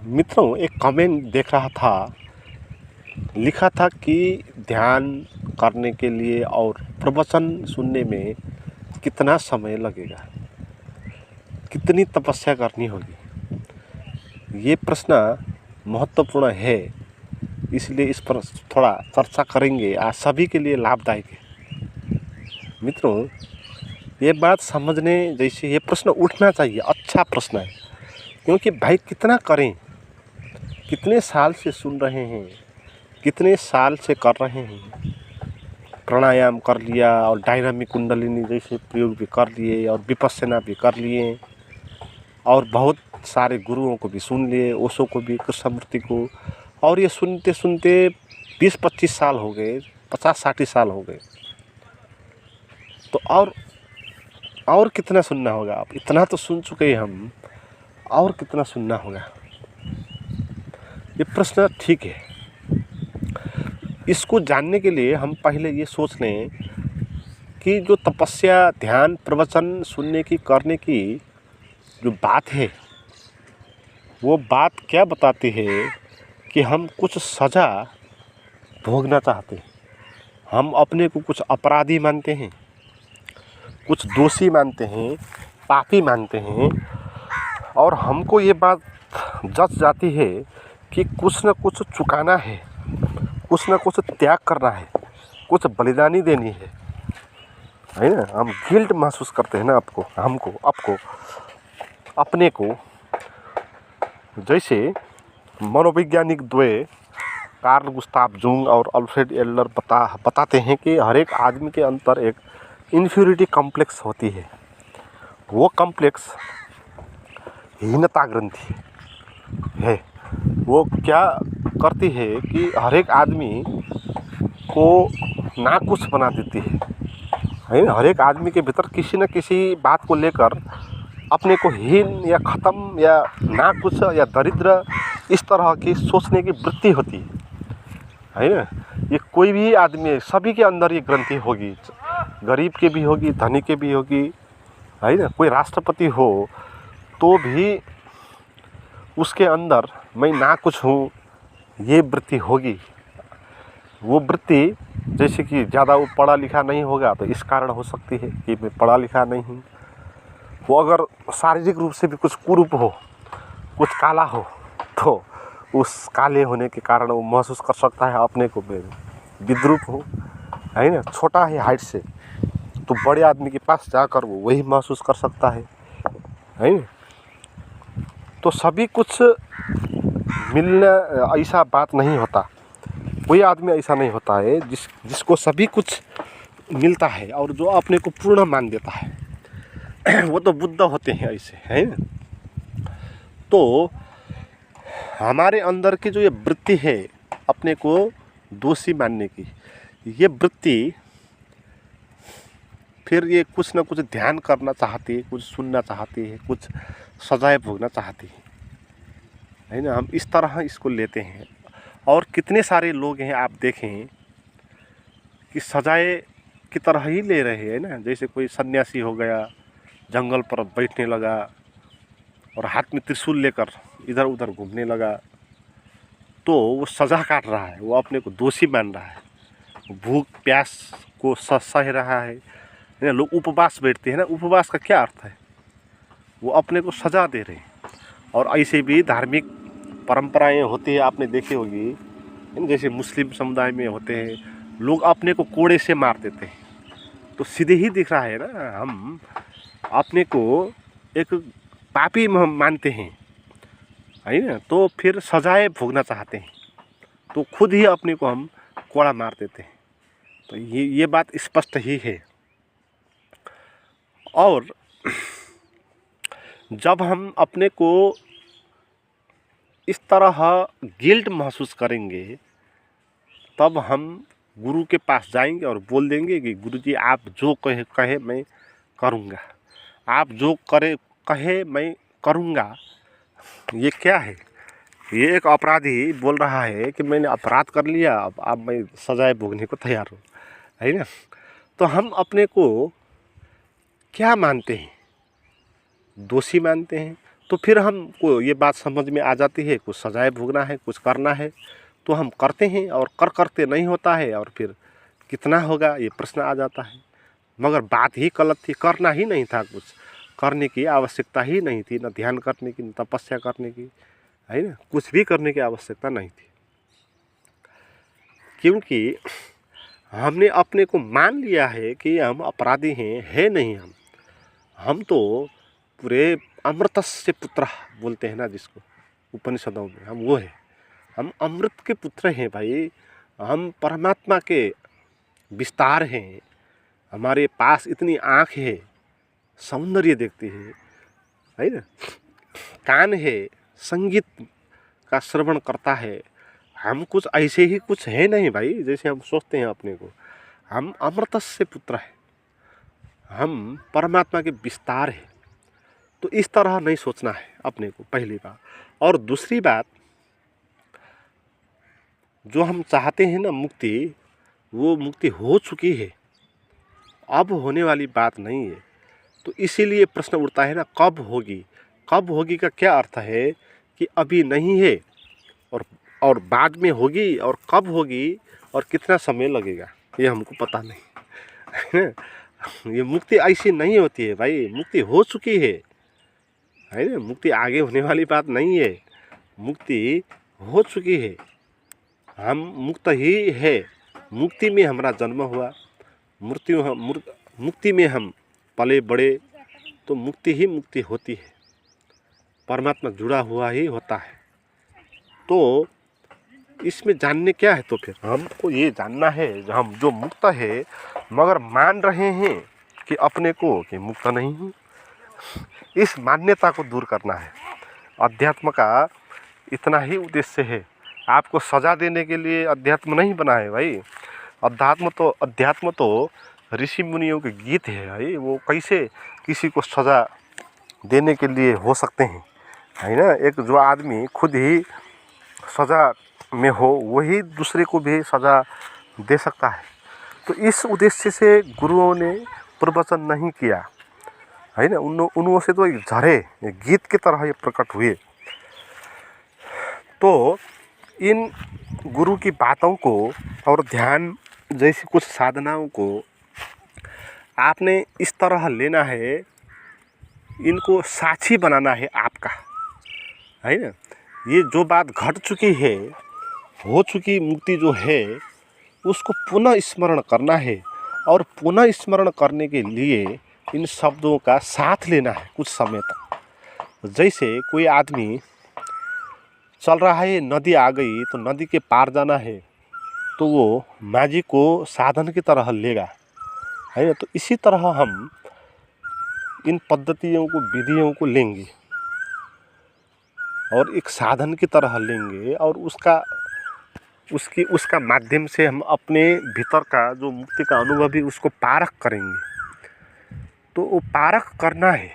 मित्रों, एक कमेंट देख रहा था, लिखा था कि ध्यान करने के लिए और प्रवचन सुनने में कितना समय लगेगा, कितनी तपस्या करनी होगी। ये प्रश्न महत्वपूर्ण है, इसलिए इस पर थोड़ा चर्चा करेंगे। आज सभी के लिए लाभदायक है। मित्रों, ये बात समझने जैसे ये प्रश्न उठना चाहिए, अच्छा प्रश्न है। क्योंकि भाई कितना करें, कितने साल से सुन रहे हैं, कितने साल से कर रहे हैं, प्राणायाम कर लिया और डायनामिक कुंडलिनी जैसे प्रयोग भी कर लिए और विपश्यना भी कर लिए और बहुत सारे गुरुओं को भी सुन लिए, ओशो को भी, कृष्णमूर्ति को। और ये सुनते सुनते 20-25 साल हो गए, 50-60 साल हो गए। तो और कितना सुनना होगा? आप इतना तो सुन चुके हैं हम, और कितना सुनना होगा? ये प्रश्न ठीक है। इसको जानने के लिए हम पहले ये सोच लें कि जो तपस्या, ध्यान, प्रवचन सुनने की, करने की जो बात है, वो बात क्या बताती है कि हम कुछ सज़ा भोगना चाहते हैं। हम अपने को कुछ अपराधी मानते हैं, कुछ दोषी मानते हैं, पापी मानते हैं, और हमको ये बात जच जाती है कि कुछ न कुछ चुकाना है, कुछ न कुछ त्याग करना है, कुछ बलिदानी देनी है ना। हम गिल्ट महसूस करते हैं ना, आपको अपने को। जैसे मनोवैज्ञानिक द्वय कार्ल गुस्ताव जंग और अल्फ्रेड एडलर बताते हैं कि हर एक आदमी के अंदर एक इन्फीरियरिटी कॉम्प्लेक्स होती है। वो कॉम्प्लेक्स हीनता ग्रंथि है। वो क्या करती है कि हर एक आदमी को नाखुश बना देती है ना। हर एक आदमी के भीतर किसी न किसी बात को लेकर अपने को हीन या ख़त्म या नाखुश या दरिद्र, इस तरह की सोचने की वृत्ति होती है ना। ये कोई भी आदमी, सभी के अंदर ये ग्रंथि होगी, गरीब के भी होगी, धनी के भी होगी, है ना। कोई राष्ट्रपति हो तो भी उसके अंदर मैं नाखुश हूँ, ये वृत्ति होगी। वो वृत्ति जैसे कि ज़्यादा वो पढ़ा लिखा नहीं होगा तो इस कारण हो सकती है कि मैं पढ़ा लिखा नहीं हूँ। वो अगर शारीरिक रूप से भी कुछ कुरूप हो, कुछ काला हो, तो उस काले होने के कारण वो महसूस कर सकता है अपने को मैं विद्रूप हूँ, है ना। छोटा है हाइट से तो बड़े आदमी के पास जाकर वो वही महसूस कर सकता है ना। तो सभी कुछ मिलना ऐसा बात नहीं होता। कोई आदमी ऐसा नहीं होता है जिसको सभी कुछ मिलता है और जो अपने को पूर्ण मान देता है। वो तो बुद्ध होते हैं ऐसे, है ना। तो हमारे अंदर की जो ये वृत्ति है अपने को दोषी मानने की, ये वृत्ति फिर ये कुछ न कुछ ध्यान करना चाहती है, कुछ सुनना चाहती है, कुछ सजाएं भोगना चाहती है ना। हम इस तरह इसको लेते हैं। और कितने सारे लोग हैं, आप देखें कि सजाए की तरह ही ले रहे हैं ना। जैसे कोई सन्यासी हो गया, जंगल पर बैठने लगा और हाथ में त्रिशूल लेकर इधर उधर घूमने लगा, तो वो सजा काट रहा है, वो अपने को दोषी मान रहा है, भूख प्यास को सह रहा है ना। लोग उपवास बैठते हैं ना, उपवास का क्या अर्थ है? वो अपने को सजा दे रहे हैं। और ऐसे भी धार्मिक परंपराएं होती है, आपने देखी होगी, जैसे मुस्लिम समुदाय में होते हैं, लोग अपने को कोड़े से मार देते हैं। तो सीधे ही दिख रहा है ना, हम अपने को एक पापी मानते हैं, है ना। तो फिर सजाएं भोगना चाहते हैं, तो खुद ही अपने को हम कोड़ा मार देते हैं। तो ये बात स्पष्ट ही है। और जब हम अपने को इस तरह गिल्ट महसूस करेंगे, तब हम गुरु के पास जाएंगे और बोल देंगे कि गुरुजी, आप जो कहे मैं करूँगा, आप जो कहे मैं करूँगा। ये क्या है? ये एक अपराधी बोल रहा है कि मैंने अपराध कर लिया, अब मैं सजाए भोगने को तैयार हूँ, है ना। तो हम अपने को क्या मानते हैं? दोषी मानते हैं, तो फिर हमको ये बात समझ में आ जाती है, कुछ सजाएं भोगना है, कुछ करना है तो हम करते हैं, और करते नहीं होता है, और फिर कितना होगा ये प्रश्न आ जाता है। मगर बात ही गलत थी, करना ही नहीं था, कुछ करने की आवश्यकता ही नहीं थी, न ध्यान करने की, न तपस्या करने की, है ना, कुछ भी करने की आवश्यकता नहीं थी। क्योंकि हमने अपने को मान लिया है कि हम अपराधी हैं, है नहीं हम तो पूरे अमृतस्य पुत्र बोलते हैं ना जिसको उपनिषदों में, हम वो है, हम अमृत के पुत्र हैं भाई, हम परमात्मा के विस्तार हैं। हमारे पास इतनी आँख है, सौंदर्य देखती है ना, कान है, संगीत का श्रवण करता है। हम कुछ ऐसे ही कुछ है नहीं भाई जैसे हम सोचते हैं अपने को। हम अमृतस्य पुत्र हैं, हम परमात्मा के विस्तार हैं। तो इस तरह नहीं सोचना है अपने को, पहली बात। और दूसरी बात, जो हम चाहते हैं ना मुक्ति, वो मुक्ति हो चुकी है, अब होने वाली बात नहीं है। तो इसीलिए प्रश्न उठता है ना, कब होगी? कब होगी का क्या अर्थ है कि अभी नहीं है और बाद में होगी, और कब होगी और कितना समय लगेगा ये हमको पता नहीं। ये मुक्ति ऐसी नहीं होती है भाई, मुक्ति हो चुकी है ना, मुक्ति आगे होने वाली बात नहीं है, मुक्ति हो चुकी है, हम मुक्त ही है। मुक्ति में हमारा जन्म हुआ, मुक्ति में हम पले बड़े, तो मुक्ति ही मुक्ति होती है, परमात्मा जुड़ा हुआ ही होता है। तो इसमें जानने क्या है, तो फिर हमको ये जानना है, हम जो मुक्त है मगर मान रहे हैं कि अपने को कि मुक्त नहीं हूँ, इस मान्यता को दूर करना है। अध्यात्म का इतना ही उद्देश्य है। आपको सजा देने के लिए अध्यात्म नहीं बना है भाई। अध्यात्म तो ऋषि मुनियों के गीत है भाई, वो कैसे किसी को सजा देने के लिए हो सकते हैं, है ना। एक जो आदमी खुद ही सजा में हो, वही दूसरे को भी सजा दे सकता है। तो इस उद्देश्य से गुरुओं ने प्रवचन नहीं किया, है ना। उनों से तो झरे गीत की तरह ये प्रकट हुए। तो इन गुरु की बातों को और ध्यान जैसी कुछ साधनाओं को आपने इस तरह लेना है, इनको साक्षी बनाना है आपका, है ना। ये जो बात घट चुकी है, हो चुकी मुक्ति जो है, उसको पुनः स्मरण करना है। और पुनः स्मरण करने के लिए इन शब्दों का साथ लेना है कुछ समय तक। जैसे कोई आदमी चल रहा है, नदी आ गई तो नदी के पार जाना है, तो वो माझी को साधन की तरह लेगा, है ना। तो इसी तरह हम इन पद्धतियों को, विधियों को लेंगे और एक साधन की तरह लेंगे, और उसका माध्यम से हम अपने भीतर का जो मुक्ति का अनुभव है उसको पारख करेंगे। तो वो पारख करना है,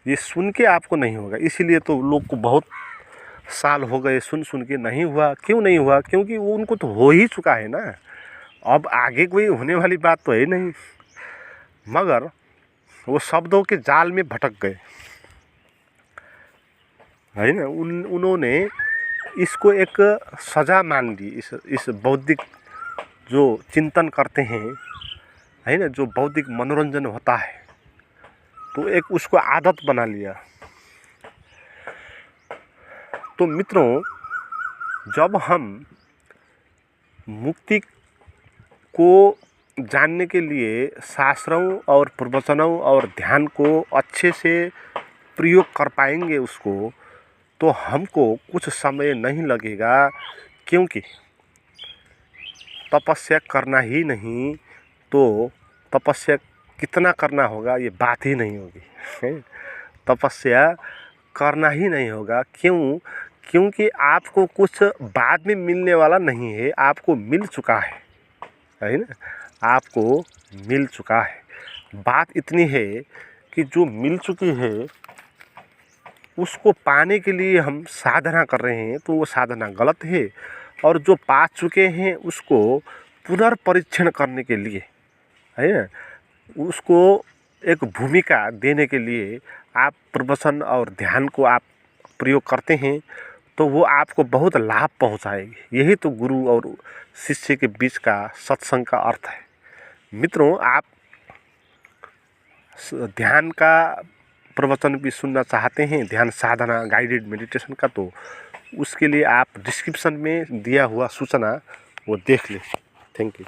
ये सुन के आपको नहीं होगा। इसीलिए तो लोग को बहुत साल हो गए सुन के नहीं हुआ। क्यों नहीं हुआ? क्योंकि वो उनको तो हो ही चुका है ना, अब आगे कोई होने वाली बात तो है नहीं। मगर वो शब्दों के जाल में भटक गए, है ना। उन्होंने इसको एक सजा मान ली। इस बौद्धिक जो चिंतन करते हैं, है ना, जो बौद्धिक मनोरंजन होता है, तो एक उसको आदत बना लिया। तो मित्रों, जब हम मुक्ति को जानने के लिए शास्त्रों और प्रवचनों और ध्यान को अच्छे से प्रयोग कर पाएंगे उसको, तो हमको कुछ समय नहीं लगेगा। क्योंकि तपस्या करना ही नहीं, तो तपस्या कितना करना होगा ये बात ही नहीं होगी। तपस्या करना ही नहीं होगा। क्यों? क्योंकि आपको कुछ बाद में मिलने वाला नहीं है, आपको मिल चुका है ना, आपको मिल चुका है। बात इतनी है कि जो मिल चुकी है उसको पाने के लिए हम साधना कर रहे हैं, तो वो साधना गलत है। और जो पा चुके हैं उसको पुनर्परीक्षण करने के लिए, है ना, उसको एक भूमिका देने के लिए आप प्रवचन और ध्यान को आप प्रयोग करते हैं तो वो आपको बहुत लाभ पहुंचाएगी। यही तो गुरु और शिष्य के बीच का सत्संग का अर्थ है। मित्रों, आप ध्यान का प्रवचन भी सुनना चाहते हैं, ध्यान साधना गाइडेड मेडिटेशन का, तो उसके लिए आप डिस्क्रिप्शन में दिया हुआ सूचना वो देख लें। Thank you.